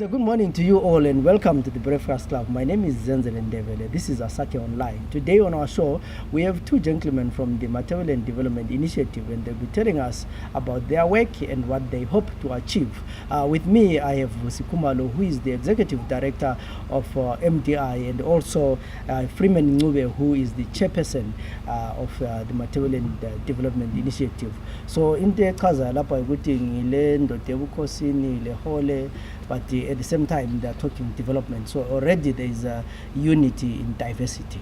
So good morning to you all and welcome to the Breakfast Club. My name is Zenzele Ndebele. This is Asake Online. Today on our show, we have two gentlemen from the Matabeleland Development Initiative, and they'll be telling us about their work and what they hope to achieve. With me, I have Vusikumalo, who is the Executive Director of MDI, and also Freeman Ngube, who is the Chairperson of the Matabeleland Development Initiative. So in the Kaza, Lapa Guting, Ilendo, Tebukosini, Lehole, but at the same time they are talking development, so already there is a unity in diversity.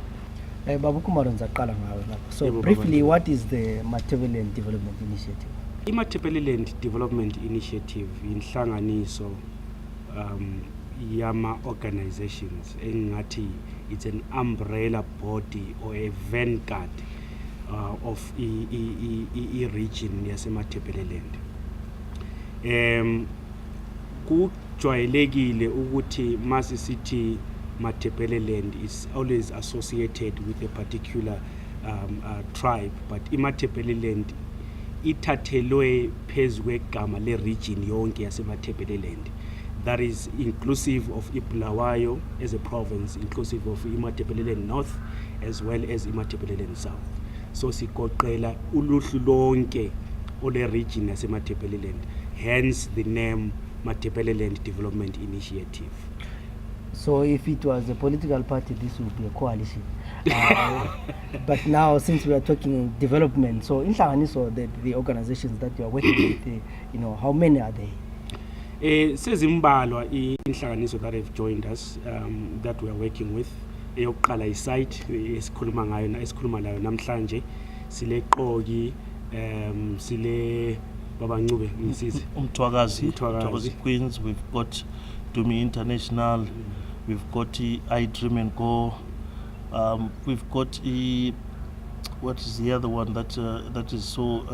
So briefly, what is the Matabeleland Development Initiative? Matabeleland Development Initiative inhlanganiso yama organizations engathi it's an umbrella body or a vanguard of a region yase Matabeleland. Kujwayelekile ukuthi mase sithi Matabeleland is always associated with a particular tribe, but iMatabeleland ithathelwe phezu kwegama le region yonke yase Matabeleland, that is inclusive of iBulawayo as a province, inclusive of iMatabeleland North as well as iMatabeleland South. So sigoqela uluhlu lonke ole region yase Matabeleland, hence the name Matabeleland Development Initiative. So if it was a political party, this would be a coalition. But now, since we are talking development, so in Shanganiso, the organizations that you are working with, how many are they? Sezimbalwa inhlanganiso that have joined us, that we are working with. Eyokuqala isite esikhuluma ngayo esikhuluma layo namhlanje, sile Qogi, sile Babangube Msisi, Umthwakazi Queens, we've got Dumi International, we've got I Dream and Go, we've got what is the other one that is so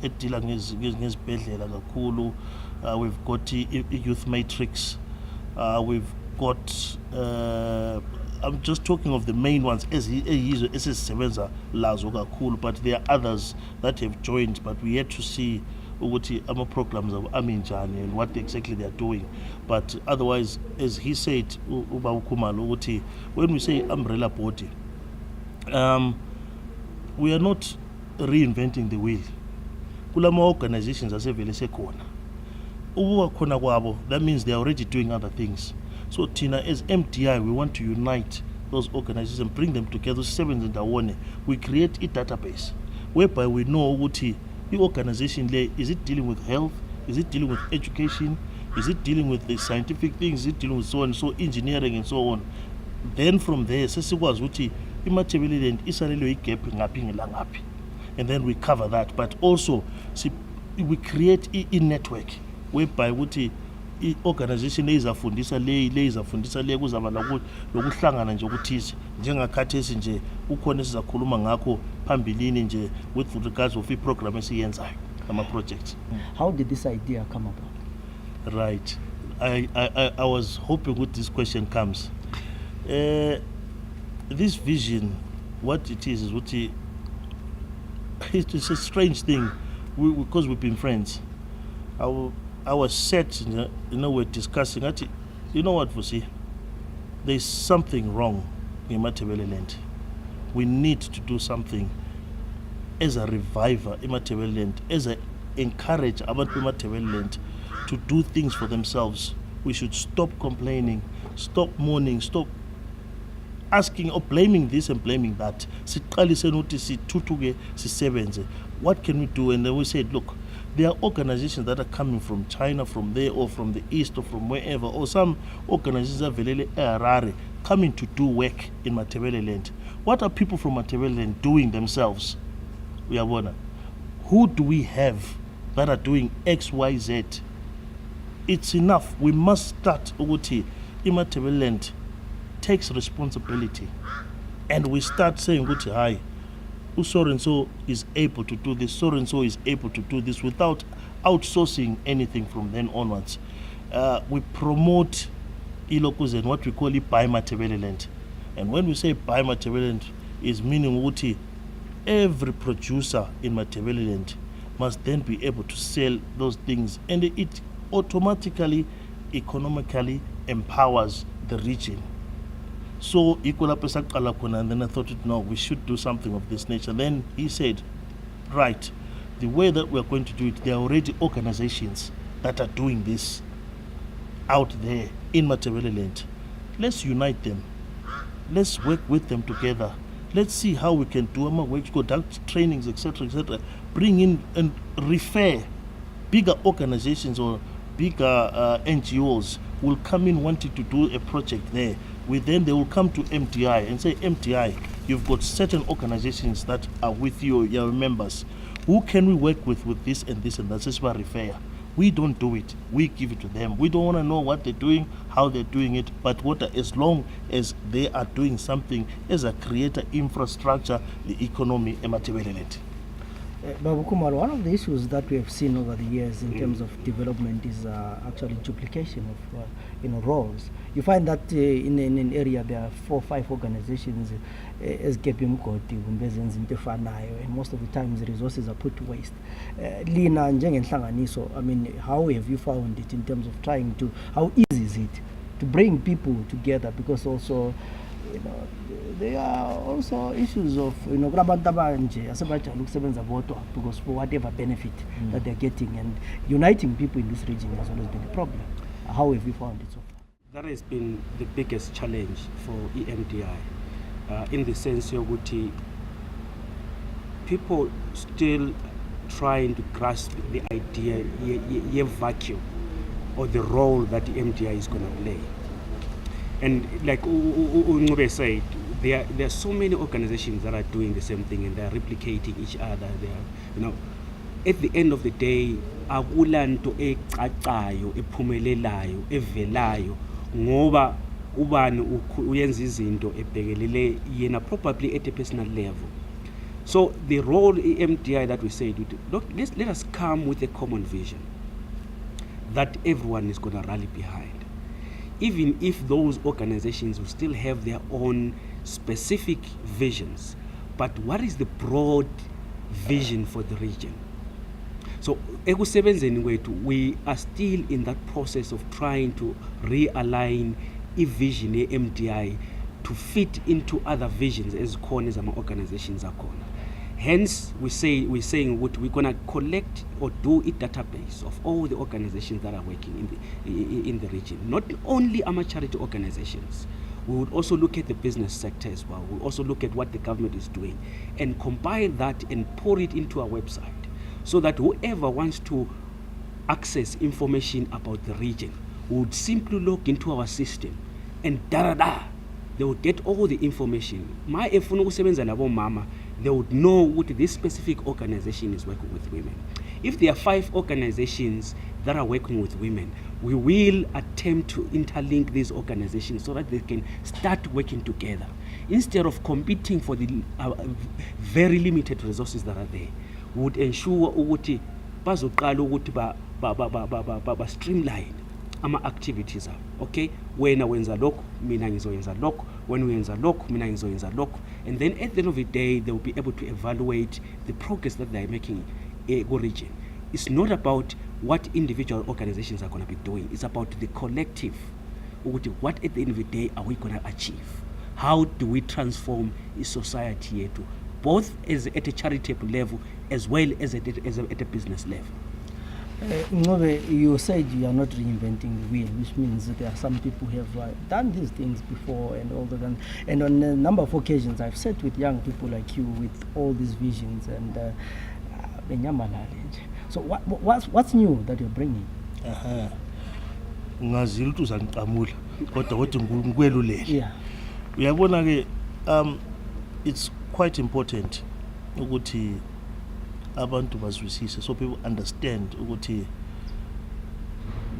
edila ngezibhedlela kakhulu, we've got Youth Matrix, we've got I'm just talking of the main ones as esisebenza lazo kakhulu, but there are others that have joined, but we yet to see ukuthi ama programs of Aminjani and what exactly they are doing. But otherwise, as he said, Uba Ukumalo, ukuthi when we say umbrella body, we are not reinventing the wheel. Kulama organizations asevele sekhona. Ubuwa khona kwabo, that means they are already doing other things. So Tina, as MDI, we want to unite those organizations and bring them together. We create a database whereby we know what the organization is it dealing with health, is it dealing with education, is it dealing with the scientific things, is it dealing with so on, so engineering and so on. Then from there, iMatabeleland isalelwe igap ngaphi ngaphi, and then we cover that. But also, we create a network whereby i-organization ezafundisa le kuzaba lokuhlangana nje ukuthize njengakhathesi nje ukhona sizakhuluma ngakho phambilini nje with regards of i-program esiyenzayo ama projects. How did this idea come about? Right, I was hoping that this question comes. This vision, what it is what it's a strange thing because we've been friends. I was set, we're discussing, you know what, Vusi? There's something wrong in Matabeleland. We need to do something as a reviver in Matabeleland, as a encourage abantu Matabeleland to do things for themselves. We should stop complaining, stop mourning, stop asking or blaming this and blaming that. What can we do? And then we said, look, there are organizations that are coming from China, from there, or from the east, or from wherever, or some organizations are very rare coming to do work in Matabeleland. What are people from Matabeleland doing themselves? We are one. Who do we have that are doing X, Y, Z? It's enough. We must start. Matabeleland takes responsibility, and we start saying, "Hi, so and so is able to do this, so and so is able to do this," without outsourcing anything from then onwards. We promote ilocus and what we call it by Matabeleland. And when we say by Matabeleland, is meaning what every producer in Matabeleland must then be able to sell those things, and it automatically economically empowers the region. So and then I thought, no, we should do something of this nature. Then he said, right, the way that we're going to do it, there are already organizations that are doing this out there in Matabeleland. Let's unite them. Let's work with them together. Let's see how we can do work, conduct trainings, etc., bring in and refer bigger organizations or bigger NGOs will come in wanting to do a project there. Then they will come to MTI and say, MTI, you've got certain organizations that are with you, your members. Who can we work with this and this and that? That's why refer. We don't do it. We give it to them. We don't want to know what they're doing, how they're doing it, but as long as they are doing something as a creator infrastructure, the economy, Matabeleland. Babu Kumar, one of the issues that we have seen over the years in terms of development is actually duplication of roles. You find that in an area there are 4 or 5 organizations as and most of the times the resources are put to waste. Lina, I mean, how have you found it in terms of trying to, how easy is it to bring people together? Because also, there are also issues of because for whatever benefit that they're getting, and uniting people in this region has always been a problem. How have you found it so far? That has been the biggest challenge for EMDI, in the sense of people still trying to grasp the idea, a vacuum, or the role that the MDI is going to play. And like Ungube said, there are so many organizations that are doing the same thing and they are replicating each other. They are, at the end of the day, akulanto ecacayo ephumelelayo evelayo ngoba ubani uyenza izinto ebhekelele yena probably at a personal level. So the role MDI that we said, look, let us come with a common vision that everyone is going to rally behind. Even if those organizations will still have their own specific visions, but what is the broad vision for the region? So we are still in that process of trying to realign a vision, a MDI, to fit into other visions as corners of our organizations are corner. Hence, we're saying what we're going to collect or do a database of all the organizations that are working in the region. Not only our charity organizations. We would also look at the business sector as well. We'll also look at what the government is doing and compile that and pour it into our website so that whoever wants to access information about the region would simply log into our system and they would get all the information. They would know what this specific organization is working with women. If there are 5 organizations that are working with women, we will attempt to interlink these organizations so that they can start working together. Instead of competing for the very limited resources that are there, we would ensure that streamline our activities are okay. When wenza lokho, mina ngizoyenza lokho. When wenza lokho, mina ngizoyenza lokho. And then at the end of the day, they will be able to evaluate the progress that they are making in a region. It's not about what individual organizations are going to be doing. It's about the collective. What at the end of the day are we going to achieve? How do we transform a society both as at a charitable level as well as at a business level? You said you are not reinventing the wheel, which means that there are some people who have done these things before and all that. And on a number of occasions, I've sat with young people like you with all these visions and so what's new that you're bringing? Yeah. It's quite important abantu bazwisise so people understand ukuthi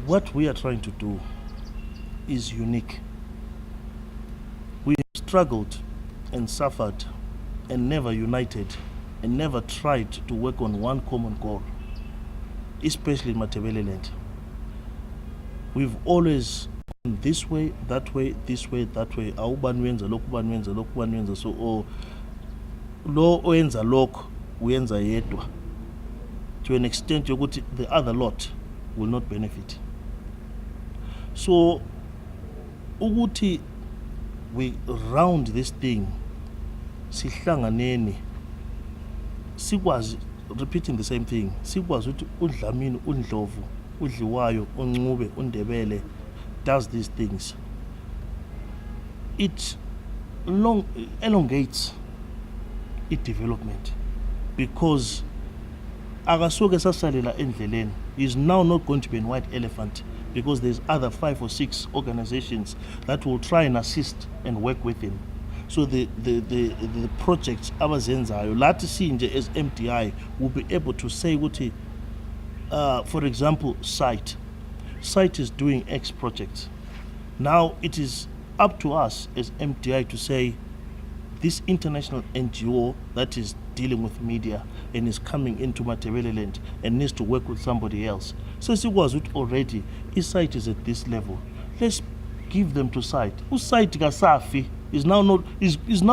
what we are trying to do is unique. We have struggled and suffered and never united and never tried to work on one common goal, especially in Matabeleland. We've always gone this way, that way, this way, that way. Awubani wenza lokhu, ubani wenza lokhu, ubani wenza so lo oyenza lokho uyenza yedwa to an extent yokuthi the other lot will not benefit. So ukuthi we round this thing sihlanganeni sikwazi repeating the same thing sikwazi ukuthi uDlamini uNdlovu uDliwayo uNcube uNdebele does these things. It elongates development because akasuke sasalela endleleni is now not going to be a white elephant because there's other 5 or 6 organizations that will try and assist and work with him. So the projects abazenzayo lathi sinje as MDI will be able to say ukuthi for example site is doing X projects. Now it is up to us as MDI to say this international NGO that is dealing with media and is coming into Matabeleland and needs to work with somebody else. So sikwazi ukuthi already site is at this level. Let's give them to site. Site kasafi is now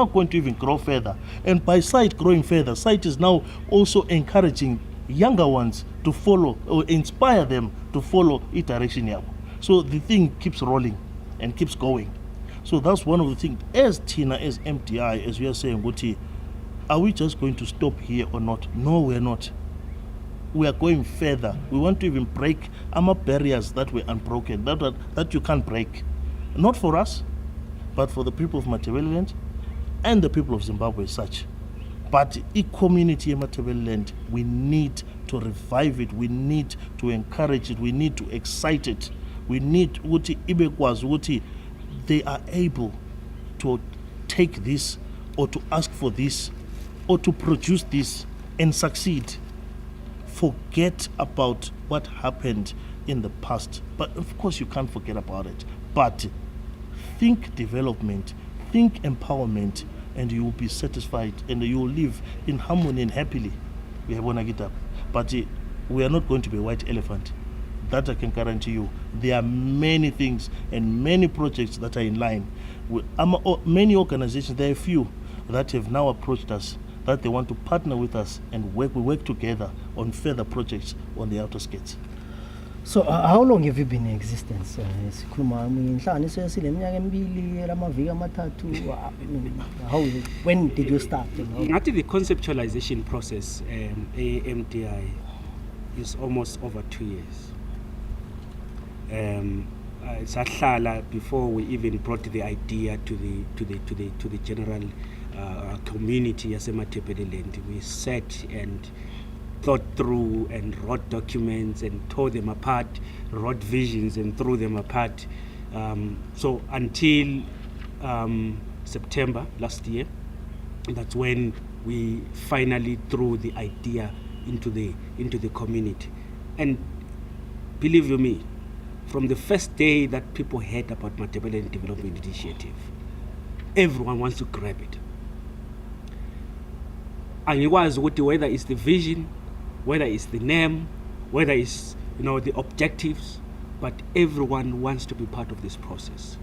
going to even grow further. And by site growing further, site is now also encouraging younger ones to follow or inspire them to follow direction yabo. So the thing keeps rolling and keeps going. So that's one of the things as Tina, as MDI, as we are saying, Guti, are we just going to stop here or not? No, we're not. We are going further. We want to even break barriers that were unbroken, that you can't break. Not for us, but for the people of Matabeleland and the people of Zimbabwe as such. But the community in Matabeleland, we need to revive it. We need to encourage it. We need to excite it. We need Uti Ibekwas Uti. They are able to take this or to ask for this or to produce this and succeed. Forget about what happened in the past. But of course you can't forget about it. But think development, think empowerment, and you will be satisfied and you will live in harmony and happily. We have one get up. But we are not going to be a white elephant. That I can guarantee you. There are many things and many projects that are in line. With many organizations, there are a few that have now approached us that they want to partner with us and we work together on further projects on the outer skirts. So how long have you been in existence? Sikhuluma inhlanganiso yesile iminyaka emibili lamaviki amathathu. When did you start? Ngathi the conceptualization process AMDI is almost over 2 years. Sahlala before we even brought the idea to the general community as a Matabeleland. We sat and thought through and wrote documents and tore them apart, wrote visions and threw them apart. So until September last year, that's when we finally threw the idea into the community. And believe you me, from the first day that people heard about Matabeleland Development Initiative, everyone wants to grab it. And it was whether it's the vision, whether it's the name, whether it's the objectives, but everyone wants to be part of this process.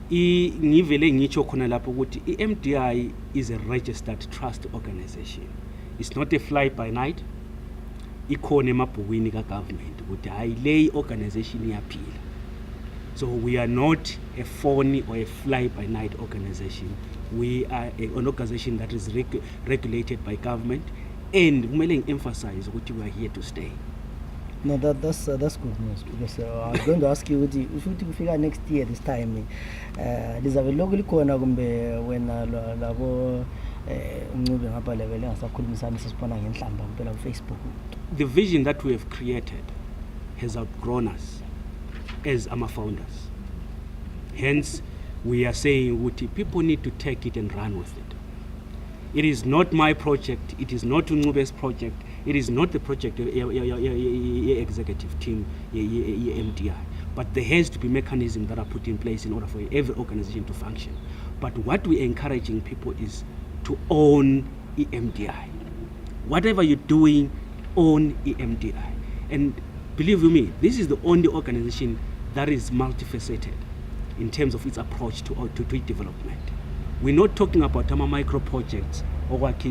MDI is a registered trust organization. It's not a fly by night. Government with a organization. So we are not a phony or a fly by night organization. We are an organization that is regulated by government, and we emphasize that we are here to stay. No, that's good news, because I was going to ask you, if you figure next year this time, there's a local corner when Facebook. The vision that we have created has outgrown us as our founders. Hence, we are saying people need to take it and run with it. It is not my project. It is not Uncube's project. It is not the project of executive team, MDI. But there has to be mechanisms that are put in place in order for every organization to function. But what we're encouraging people is to own EMDI. Whatever you're doing, own EMDI. And believe you me, this is the only organization that is multifaceted in terms of its approach to development. We're not talking about micro projects or and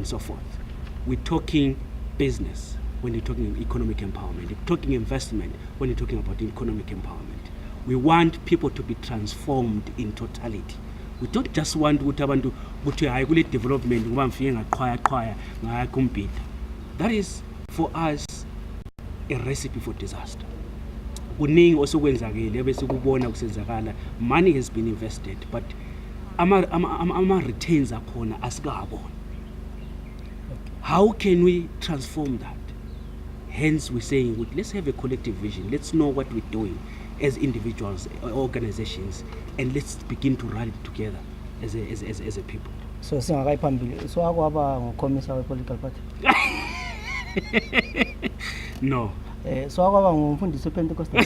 so forth. We're talking business. when you're talking economic empowerment. You're talking investment when you're talking about economic empowerment. We want people to be transformed in totality. We don't just want ukuthi abantu ukuthi hayi kule development ngoba mfike ngaqhwaya ngayakompete. That is for us a recipe for disaster. Kuningi osokwenzakile bese kubona kusenzakala, money has been invested but ama returns akhona asikabona. How can we transform that? Hence we're saying let's have a collective vision. Let's know what we're doing as individuals, organizations, and let's begin to rally together as a people. So singakayi phambili so akwaba ngokhomisa we political party. No. So akwaba ngumfundisi Pentecostal.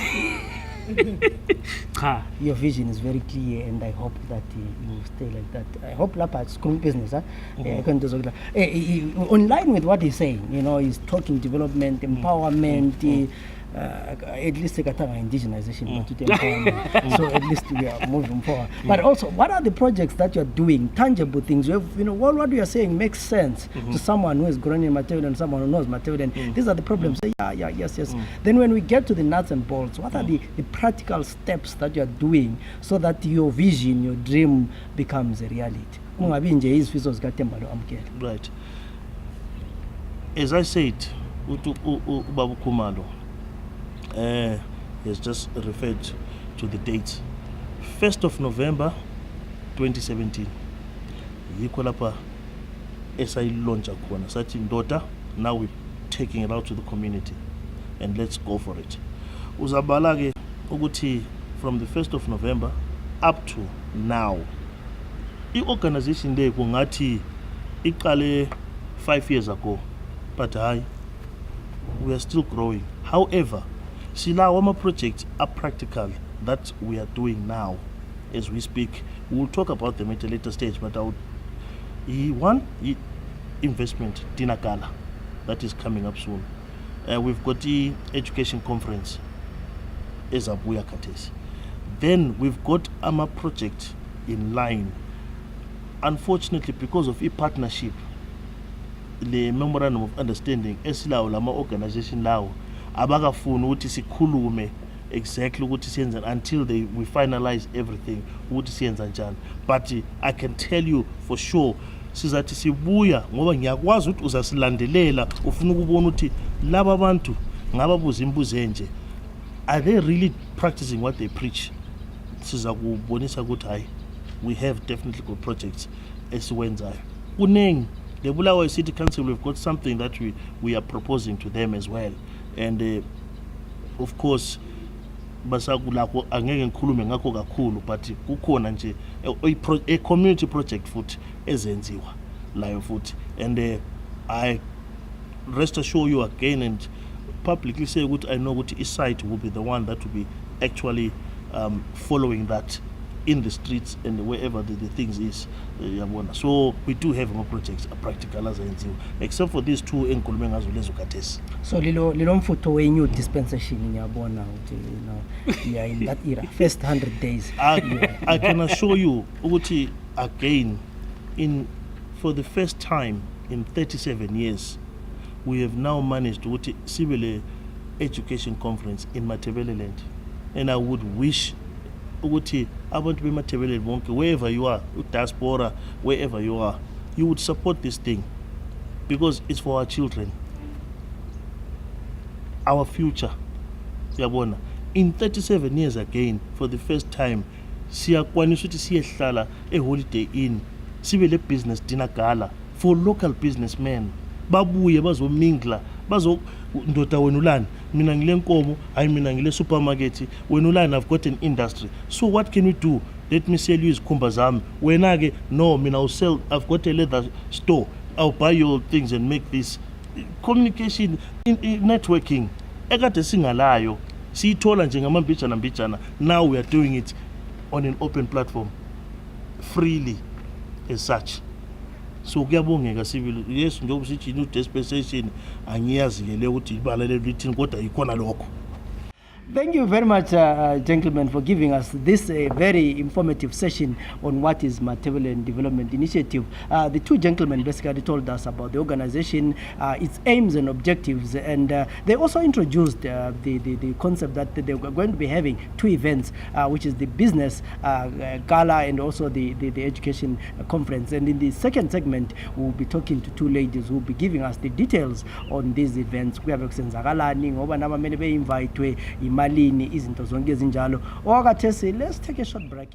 Cha. Your vision is very clear and I hope that you stay like that. I hope lapha it's school business, online with what he's saying, he's talking development, empowerment, at least indigenization, empowerment. So at least we are moving forward. But also, what are the projects that you're doing? Tangible things. You have, what you are saying makes sense to someone who is growing in Matabeleland and someone who knows Matabeleland. These are the problems. Yes. Then when we get to the nuts and bolts, what are the practical steps that you are doing so that your vision, your dream becomes a reality? Right. As I said, Babu Kumalo has just referred to the date. 1st of November 2017. Yikolapa SI launch akona. Such in daughter, now we're taking it out to the community and let's go for it. Uzabalage Uguti from the 1st of November up to now. The organization there kungati ikale 5 years ago, but we are still growing. However, Silawama projects are practical that we are doing now as we speak. We will talk about them at a later stage, but one investment Dinakala that is coming up soon. We've got the education conference as Abuya Kates. Then we've got AMA project in line. Unfortunately, because of a partnership, the memorandum of understanding, esilawo lama organization lawo abakafuni ukuthi sikhulume exactly ukuthi siyenza until we finalize everything ukuthi siyenza njani. But I can tell you for sure sizathi sibuya ngoba ngiyakwazi ukuthi uzasilandelela ufuna ukubona ukuthi laba bantu ngababuza imbuzo enje, are they really practicing what they preach? Sizakubonisa ukuthi hayi, we have definitely good projects esiwenzayo. Kunengi the Bulawayo City Council, we've got something that we are proposing to them as well. And of course, basakulako angeke ngikhulume ngakho kakhulu, but kukhona nje a community project futhi ezenziwa layo futhi. And I rest assure you again and publicly say ukuthi I know ukuthi site will be the one that will be actually following that in the streets and wherever the things is. So we do have more projects practical as except for these two enkhulume ngazo lezo khathesi. So lilo mfutho we new dispensation ngiyabona ukuthi we are in that era, first 100 days. I can assure you ukuthi again for the first time in 37 years we have now managed ukuthi sibele education conference in Matabeleland, and I would wish ukuthi abantu beMatabeleland bonke, wherever you are, diaspora, wherever you are, you would support this thing because it's for our children, our future. Yabona, in 37 years again, for the first time, siyakwanisa ukuthi siyehlala Holiday Inn, sibele business dinner gala for local businessmen. Babuye bazomingla, ndoda wenulani, mina ngile nkomo, hayi mina ngile supermarket, wenulani I've got an industry. So what can we do? Let me sell you izikhumba zami. Wena ke no, mina I've got a leather store. I'll buy your things and make this communication in networking. Ekade singalayo, siyithola nje ngamambijana. Now we are doing it on an open platform freely as such. So kuyabongeka sibili, yes njengoba sithi new dispensation angiyazi ke le ukuthi ibalale lithini kodwa ikhona lokho. Thank you very much, gentlemen, for giving us this very informative session on what is Matabeleland Development Initiative. The two gentlemen basically told us about the organization, its aims and objectives, and they also introduced the concept that they were going to be having two events, which is the business gala and also the education conference. And in the second segment, we'll be talking to two ladies who will be giving us the details on these events. We have invite malini izinto zonke ezinjalo okakathesi. Let's take a short break.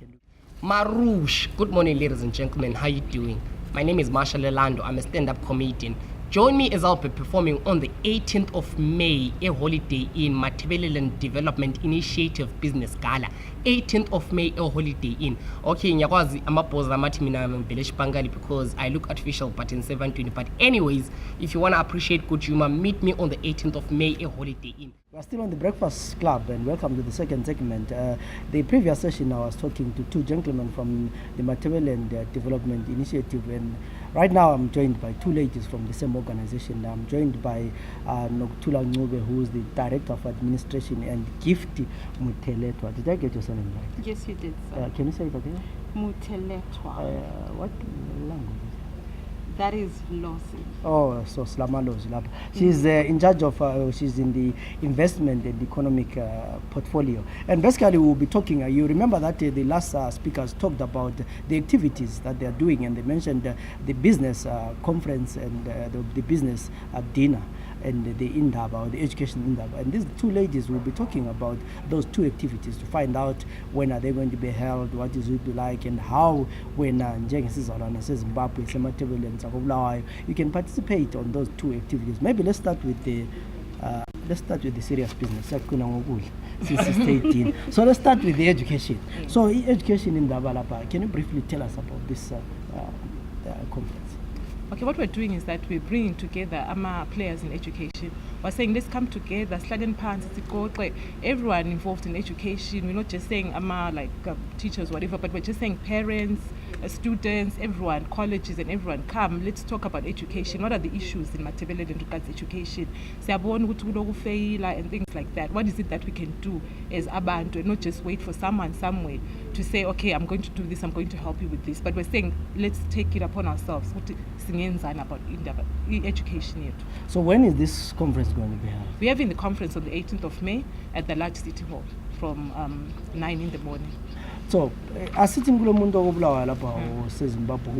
Marush, good morning ladies and gentlemen, how you doing? My name is Matabeleland. I'm a stand-up comedian. Join me as I'll be performing on the 18th of May, a holiday in Matabeleland Development Initiative Business Gala. 18th of May, a holiday in. Okay, nyakwazi amaphoza amathi mina ngivelesh Bangali because I look artificial but in 720. But anyways, if you want to appreciate good humor, meet me on the 18th of May, a holiday in. We're still on the Breakfast Club and welcome to the second segment. The previous session I was talking to two gentlemen from the Matabeleland Development Initiative, and right now I'm joined by two ladies from the same organization. I'm joined by Noktula Ncube, who is the Director of Administration, and Gifty Muteletwa. Did I get your surname right? Yes, you did, sir. Can you say it again? Muteletwa. What language? That is Losi. Oh, so Slama Losi. She's in charge of, she's in the investment and economic portfolio. And basically we'll be talking, you remember that the last speakers talked about the activities that they are doing, and they mentioned the business conference and the business dinner and the Indaba, or the education Indaba. And these two ladies will be talking about those two activities to find out when are they going to be held, what is it be like, and how when Zimbabwe, Matabeleland, you can participate on those two activities. Maybe let's start with the serious business. So let's start with the education. So education in Dabalapa, can you briefly tell us about this conference? Okay, what we're doing is that we're bringing together players in education. We're saying let's come together, everyone involved in education. We're not just saying teachers, whatever, but we're just saying parents, students, everyone, colleges and everyone, come, let's talk about education. What are the issues in Matabeleland in regards to education? And things like that. What is it that we can do as abantu and not just wait for someone somewhere to say, okay, I'm going to do this, I'm going to help you with this. But we're saying, let's take it upon ourselves about education yet. So when is this conference going to be held? We're having the conference on the 18th of May at the large city hall from 9 in the morning. So, sitting who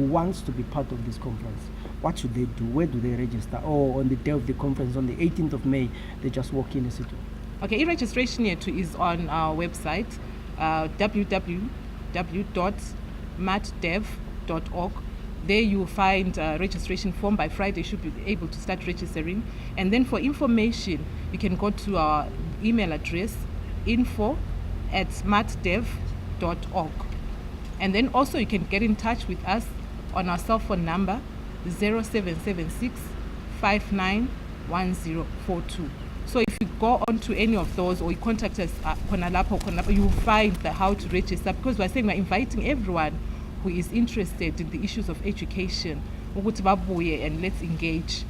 wants to be part of this conference, what should they do? Where do they register? Or on the day of the conference, on the 18th of May, they just walk in and sit? Okay, e-registration yet is on our website, www.matdev.org. There you will find a registration form. By Friday, you should be able to start registering. And then for information, you can go to our email address, info@matdev.org. And then also you can get in touch with us on our cell phone number, 0776 591042. So if you go on to any of those or you contact us, you will find how to register, because we're saying we're inviting everyone who is interested in the issues of education, and let's engage.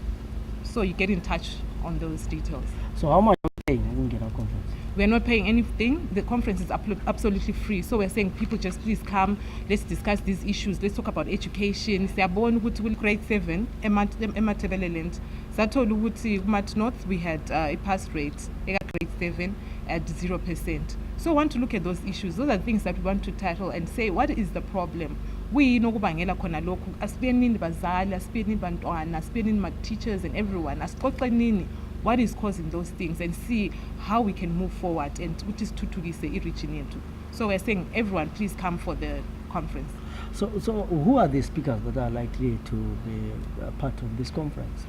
So you get in touch on those details. So how much are we paying when we get our conference? We're not paying anything. The conference is absolutely free. So we're saying people just please come, let's discuss these issues, let's talk about education. Siyabona ukuthi will grade 7 Matabeleland. Sathola ukuthi Mat North we had a pass rate grade 7 at 0%. So we want to look at those issues. Those are things that we want to tackle and say, what is the problem? We know kubangela khona lokhu, asibenini bazali, asibenini bantwana, asibenini teachers and everyone, asixoxenini what is causing those things and see how we can move forward and which is tutugise i-region yethu. So we're saying everyone please come for the conference. So who are the speakers that are likely to be part of this conference?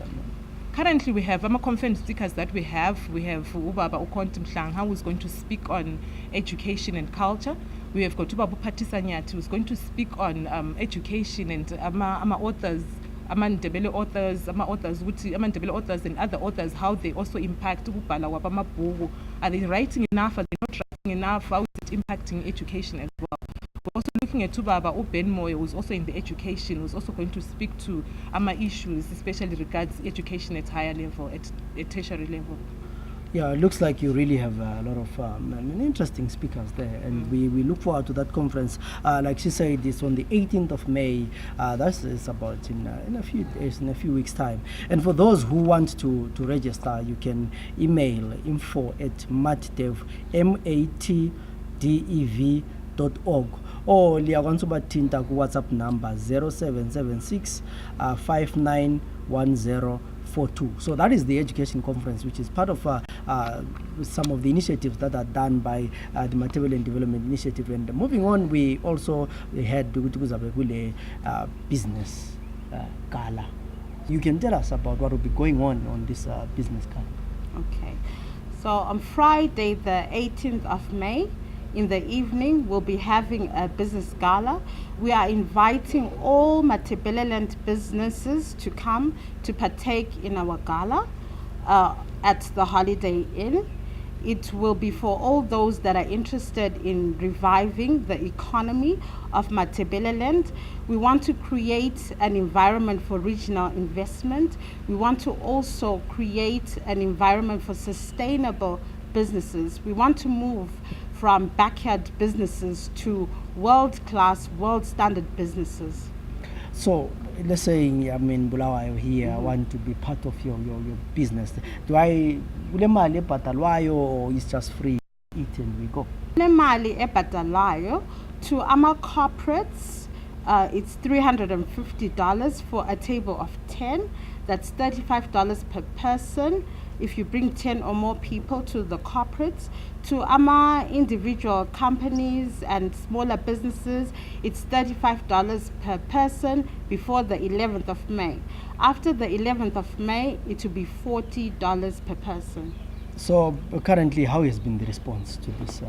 Currently we have conference speakers that we have Ubaba Ukonti Mhlanga, who is going to speak on education and culture. We have got Ubaba Patisanyati, who is going to speak on education and authors, Amandebele authors, Amandebele authors and other authors, how they also impact. Are they writing enough? Are they not writing enough? How is it impacting education as well? We're also looking at Ubaba Ben Moyo, who's also in the education, who's also going to speak to issues, especially regards education at higher level, at tertiary level. Yeah, it looks like you really have a lot of interesting speakers there, and we look forward to that conference. Like she said, it's on the 18th of May. That's it's about in a few days, in a few weeks' time. And for those who want to register, you can email info@matdev.org, or liyakwanisa ubathinta ku WhatsApp number 0776 591042. So that is the education conference, which is part of some of the initiatives that are done by the Matabeleland Development Initiative. And moving on, we also had business gala. You can tell us about what will be going on this business gala. Okay, so on Friday the 18th of May in the evening we'll be having a business gala. We are inviting all Matabeleland businesses to come to partake in our gala at the Holiday Inn. It will be for all those that are interested in reviving the economy of Matabeleland. We want to create an environment for regional investment. We want to also create an environment for sustainable businesses. We want to move from backyard businesses to world-class, world-standard businesses. So let's say I'm in Bulawayo here, I want to be part of your business. Do I ulemali ebhatalwayo, or is just free eat and we go? Nemali ebhatalwayo to our corporates, it's $350 for a table of 10. That's $35 per person if you bring 10 or more people to the corporates. To our individual companies and smaller businesses, it's $35 per person before the 11th of May. After the 11th of May, it will be $40 per person. So currently, how has been the response to this?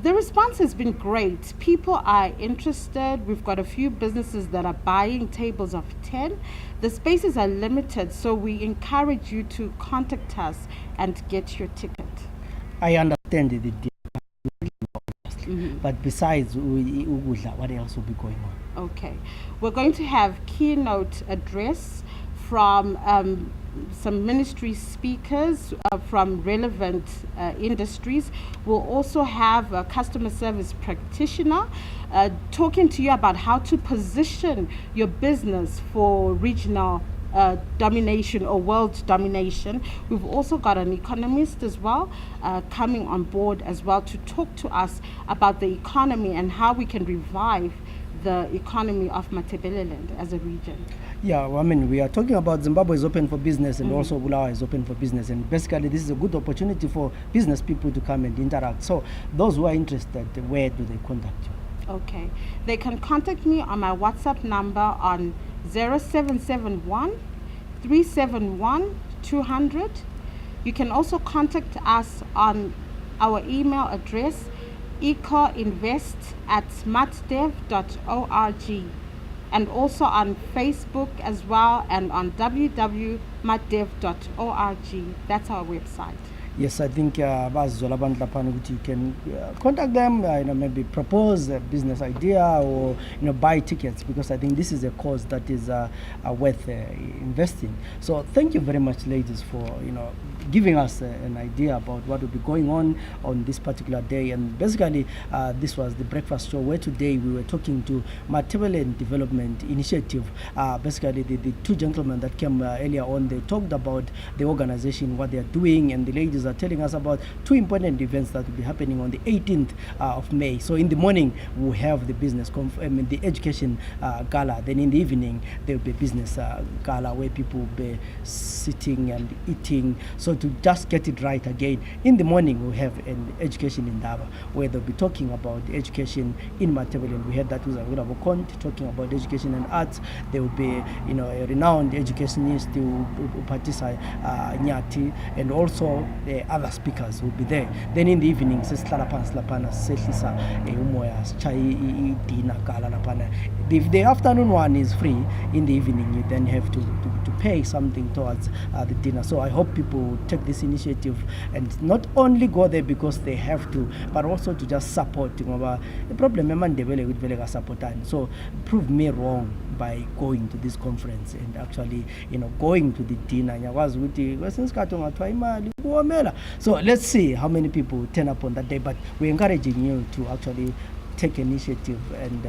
The response has been great. People are interested. We've got a few businesses that are buying tables of 10. The spaces are limited, so we encourage you to contact us and get your ticket. I understand the deal. But besides ukudla, what else will be going on? Okay. We're going to have keynote address from some ministry speakers from relevant industries. We'll also have a customer service practitioner talking to you about how to position your business for regional domination or world domination. We've also got an economist as well coming on board as well to talk to us about the economy and how we can revive the economy of Matabeleland as a region. Yeah, well, I mean, we are talking about Zimbabwe is open for business, and also Bulawayo is open for business, and basically this is a good opportunity for business people to come and interact. So those who are interested, where do they contact you? Okay, they can contact me on my WhatsApp number on 0771 371 200. You can also contact us on our email address ecoinvest@matdev.org, and also on Facebook as well, and on www.matdev.org. That's our website. Yes, I think you can contact them, maybe propose a business idea, or buy tickets, because I think this is a cause that is worth investing. So thank you very much, ladies, for giving us an idea about what will be going on this particular day. And basically, this was the breakfast show, where today we were talking to Matabeleland Development Initiative. Basically, the two gentlemen that came earlier on, they talked about the organization, what they are doing, and the ladies are telling us about two important events that will be happening on the 18th of May. So in the morning, we'll have the the education gala. Then in the evening, there will be a business gala where people will be sitting and eating. So to just get it right again, in the morning we'll have an education in Daba, where they'll be talking about education in Matabeleland. We had that with Agulabo Kont talking about education and arts. There will be a renowned educationist, Upatisa Nyati, and also other speakers will be there. Then in the evening, sesihlala phansi laphana sisehlisa umoya sichaye dinner gala laphana. If the afternoon one is free, in the evening you then have to pay something towards the dinner. So I hope people will take this initiative and not only go there because they have to, but also to just support. The problem eMandebele with vele supportani. So prove me wrong by going to this conference and actually going to the dinner. So let's see how many people turn up on that day, but we're encouraging you to actually take initiative and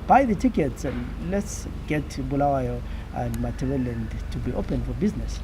buy the tickets, and let's get Bulawayo and Matabeleland to be open for business.